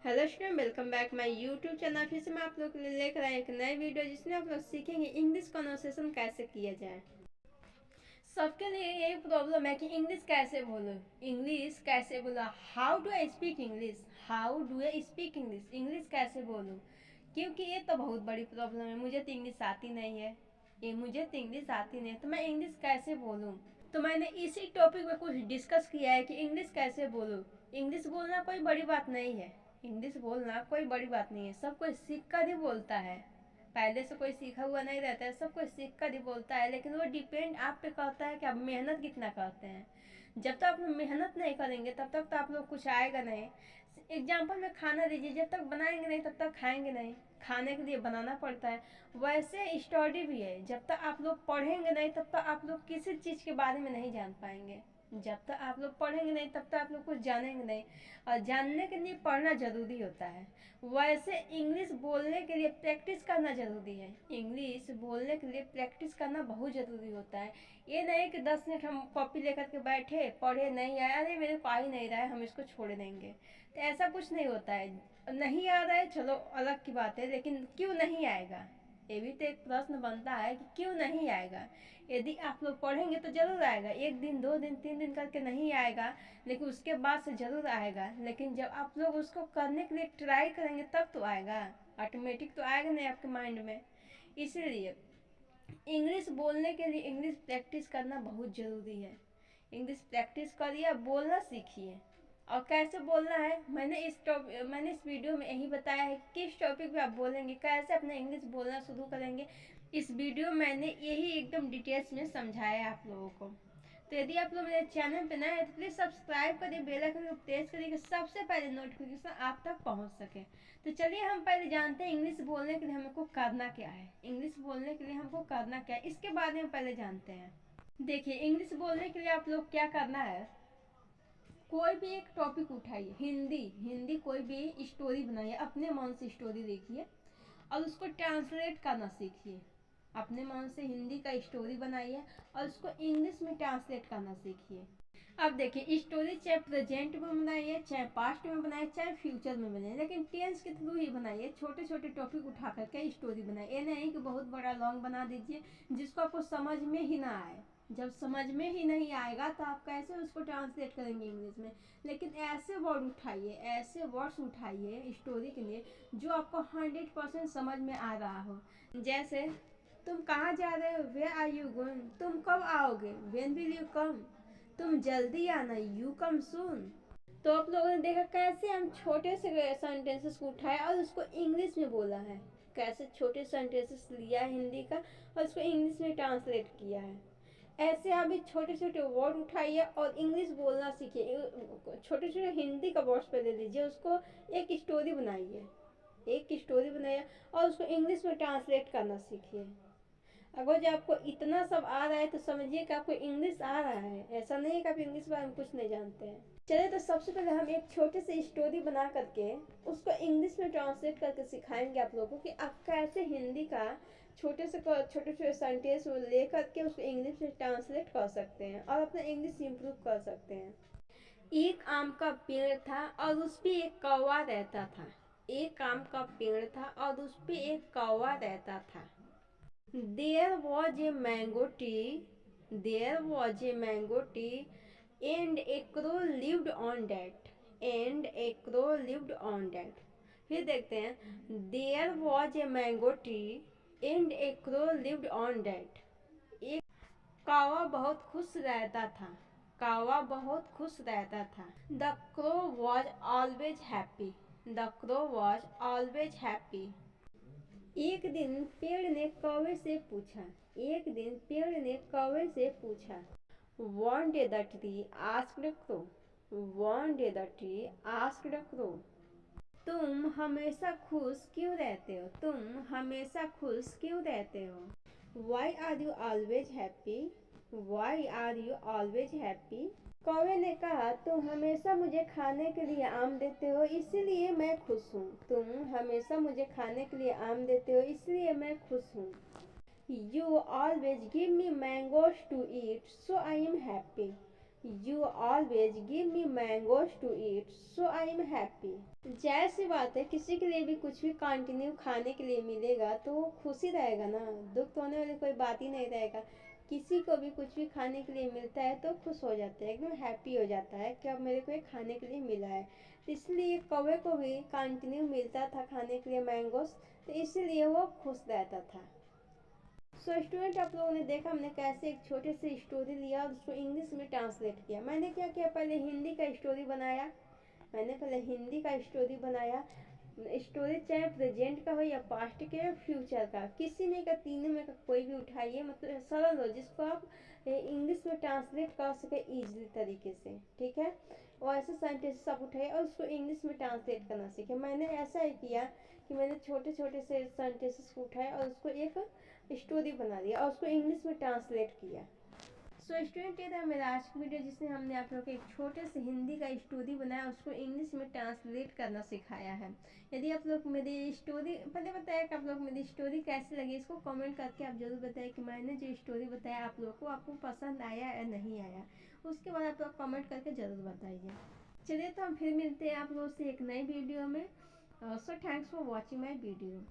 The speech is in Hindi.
Hello student, welcome back my YouTube channel. फिर से मैं आप लोग के लिए लेकर आया एक नई वीडियो जिसमें आप लोग सीखेंगे इंग्लिश कन्वर्सेशन कैसे किया जाए। सबके लिए यही प्रॉब्लम है कि इंग्लिश कैसे बोलो, इंग्लिश कैसे बोलो, how do I speak English, how do I speak English, English कैसे बोलूँ। क्योंकि ये तो बहुत बड़ी प्रॉब्लम है। मुझे तो इंग्लिश आती नहीं है, मुझे तो इंग्लिश आती नहीं है, तो मैं इंग्लिश कैसे बोलूँ। तो मैंने इसी टॉपिक में कुछ डिस्कस किया है कि इंग्लिश कैसे बोलूँ। इंग्लिश बोलना कोई बड़ी बात नहीं है, इंग्लिश बोलना कोई बड़ी बात नहीं है। सब कोई सीख कर ही बोलता है, पहले से कोई सीखा हुआ नहीं रहता है, सब कोई सीख कर ही बोलता है। लेकिन वो डिपेंड आप पे करता है कि आप मेहनत कितना करते हैं। जब तक आप लोग मेहनत नहीं करेंगे तब तक तो आप लोग कुछ आएगा नहीं। एग्जाम्पल में खाना दीजिए, जब तक बनाएंगे नहीं तब तक खाएंगे नहीं, खाने के लिए बनाना पड़ता है। वैसे स्टडी भी है, जब तक आप लोग पढ़ेंगे नहीं तब तक आप लोग किसी चीज़ के बारे में नहीं जान पाएंगे। जब तक आप लोग पढ़ेंगे नहीं तब तक आप लोग कुछ जानेंगे नहीं, और जानने के लिए पढ़ना ज़रूरी होता है। वैसे इंग्लिश बोलने के लिए प्रैक्टिस करना ज़रूरी है, इंग्लिश बोलने के लिए प्रैक्टिस करना बहुत ज़रूरी होता है। ये नहीं कि 10 मिनट हम कॉपी लेकर के बैठे, पढ़े, नहीं आया, अरे मेरे को आ ही नहीं रहा है, हम इसको छोड़ देंगे, तो ऐसा कुछ नहीं होता है। नहीं आ रहा है चलो अलग की बात है, लेकिन क्यों नहीं आएगा, ये भी तो एक प्रश्न बनता है कि क्यों नहीं आएगा। यदि आप लोग पढ़ेंगे तो ज़रूर आएगा, 1 दिन 2 दिन 3 दिन करके नहीं आएगा, लेकिन उसके बाद से ज़रूर आएगा। लेकिन जब आप लोग उसको करने के लिए ट्राई करेंगे तब तो आएगा, ऑटोमेटिक तो आएगा नहीं आपके माइंड में। इसलिए इंग्लिश बोलने के लिए इंग्लिश प्रैक्टिस करना बहुत ज़रूरी है। इंग्लिश प्रैक्टिस करिए, बोलना सीखिए। और कैसे बोलना है, मैंने इस वीडियो में यही बताया है कि किस टॉपिक पे आप बोलेंगे, कैसे अपना इंग्लिश बोलना शुरू करेंगे। इस वीडियो में मैंने यही एकदम डिटेल्स में समझाया है आप लोगों को। तो यदि आप लोग मेरे चैनल पे नए हैं तो प्लीज़ सब्सक्राइब करिए, बेल आइकन को प्रेस करिए कि सबसे पहले नोटिफिकेशन आप तक पहुंच सके। तो चलिए हम पहले जानते हैं इंग्लिश बोलने के लिए हमको करना क्या है, इंग्लिश बोलने के लिए हमको करना क्या है, इसके बारे में पहले जानते हैं। देखिए, इंग्लिश बोलने के लिए आप लोग क्या करना है, कोई भी एक टॉपिक उठाइए, हिंदी हिंदी कोई भी स्टोरी बनाइए, अपने मन से स्टोरी देखिए और उसको ट्रांसलेट करना सीखिए। अपने मन से हिंदी का स्टोरी बनाइए और उसको इंग्लिश में ट्रांसलेट करना सीखिए। अब देखिए, स्टोरी चाहे प्रेजेंट में बनाइए, चाहे पास्ट में बनाइए, चाहे फ्यूचर में बनाइए, लेकिन टेंस के थ्रू ही बनाइए। छोटे छोटे टॉपिक उठा करके स्टोरी बनाइए, ये नहीं कि बहुत बड़ा लॉन्ग बना दीजिए जिसको आपको समझ में ही ना आए। जब समझ में ही नहीं आएगा तो आप कैसे उसको ट्रांसलेट करेंगे इंग्लिश में। लेकिन ऐसे वर्ड उठाइए, ऐसे वर्ड्स उठाइए स्टोरी के लिए जो आपको 100% समझ में आ रहा हो। जैसे, तुम कहाँ जा रहे हो, वेयर आर यू गोइंग, तुम कब आओगे, व्हेन विल यू कम, तुम जल्दी आना, यू कम सून। तो आप लोगों ने देखा कैसे हम छोटे से सेंटेंसेस को उठाए और उसको इंग्लिश में बोला है, कैसे छोटे सेंटेंसेस लिया है हिंदी का और उसको इंग्लिश में ट्रांसलेट किया है। ऐसे आप भी छोटे छोटे वर्ड उठाइए और इंग्लिश बोलना सीखिए। छोटे छोटे हिंदी का वर्ड्स पे ले लीजिए, उसको एक स्टोरी बनाइए, एक स्टोरी बनाइए और उसको इंग्लिश में ट्रांसलेट करना सीखिए। अगर जो आपको इतना सब आ रहा है तो समझिए कि आपको इंग्लिश आ रहा है, ऐसा नहीं है कि आप इंग्लिश के बारे में कुछ नहीं जानते हैं। चलिए, तो सबसे पहले हम एक छोटे से स्टोरी बना करके उसको इंग्लिश में ट्रांसलेट करके सिखाएंगे आप लोगों को कि आप कैसे हिंदी का छोटे छोटे सेंटेंस ले करके उसको इंग्लिश में ट्रांसलेट कर सकते हैं और अपना इंग्लिश इम्प्रूव कर सकते हैं। एक आम का पेड़ था और उस पे एक कौवा रहता था। एक आम का पेड़ था और उस पे एक कौवा रहता था। There was a mango tree. There was a mango tree, and a crow lived on that. And a crow lived on that. फिर देखते हैं, There was a mango tree, and a crow lived on that. एक कौवा बहुत खुश रहता था, कौवा बहुत खुश रहता था। The crow was always happy. The crow was always happy. एक दिन पेड़ ने कौवे से पूछा, एक दिन पेड़ ने कौवे से पूछा, One day the tree asked the crow. One day the tree asked the crow. तुम हमेशा खुश क्यों रहते हो, तुम हमेशा खुश क्यों रहते हो। Why are you always happy? Why are you always happy? कौवे ने कहा, तुम हमेशा मुझे खाने के लिए आम देते हो इसलिए मैं खुश हूँ, तुम हमेशा मुझे खाने के लिए आम देते हो इसलिए मैं खुश हूँ। You always give me mangoes to eat, so I am happy. You always give me mangoes to eat, so I am happy. जाहिर सी बात है, किसी के लिए भी कुछ भी कंटिन्यू खाने के लिए मिलेगा तो वो खुशी रहेगा ना, दुख तो होने वाली कोई बात ही नहीं रहेगा। किसी को भी कुछ भी खाने के लिए मिलता है तो खुश हो जाता है, एकदम हैप्पी हो जाता है कि अब मेरे को ये खाने के लिए मिला है। तो इसलिए कौवे को भी कंटिन्यू मिलता था खाने के लिए मैंगोस, तो इसीलिए वो खुश रहता था। सो स्टूडेंट, आप लोगों ने देखा हमने कैसे एक छोटे से स्टोरी लिया और उसको इंग्लिश में ट्रांसलेट किया। मैंने क्या किया, पहले हिंदी का स्टोरी बनाया। स्टोरी चाहे प्रेजेंट का हो या पास्ट के या फ्यूचर का, किसी में का, तीनों में का कोई भी उठाइए, मतलब सरल हो जिसको आप इंग्लिश में ट्रांसलेट कर सके इजीली तरीके से, ठीक है। और ऐसे सेंटेंसेस आप उठाइए और उसको इंग्लिश में ट्रांसलेट करना सीखे। मैंने ऐसा ही किया कि मैंने छोटे छोटे से सेंटेंसेस को उठाया और उसको एक स्टोरी बना दिया और उसको इंग्लिश में ट्रांसलेट किया। सो स्टूडेंट, ये था मेरा आज की वीडियो जिसमें हमने आप लोग को एक छोटे से हिंदी का स्टोरी बनाया, उसको इंग्लिश में ट्रांसलेट करना सिखाया है। यदि आप लोग मेरी स्टोरी, पहले बताया कि आप लोग मेरी स्टोरी कैसी लगी, इसको कमेंट करके आप जरूर बताएं कि मैंने जो स्टोरी बताया आप लोग को, आपको पसंद आया या नहीं आया। उसके बाद आप लोग कमेंट करके ज़रूर बताइए। चलिए, तो हम फिर मिलते हैं आप लोगों से एक नई वीडियो में। So thanks for watching my video.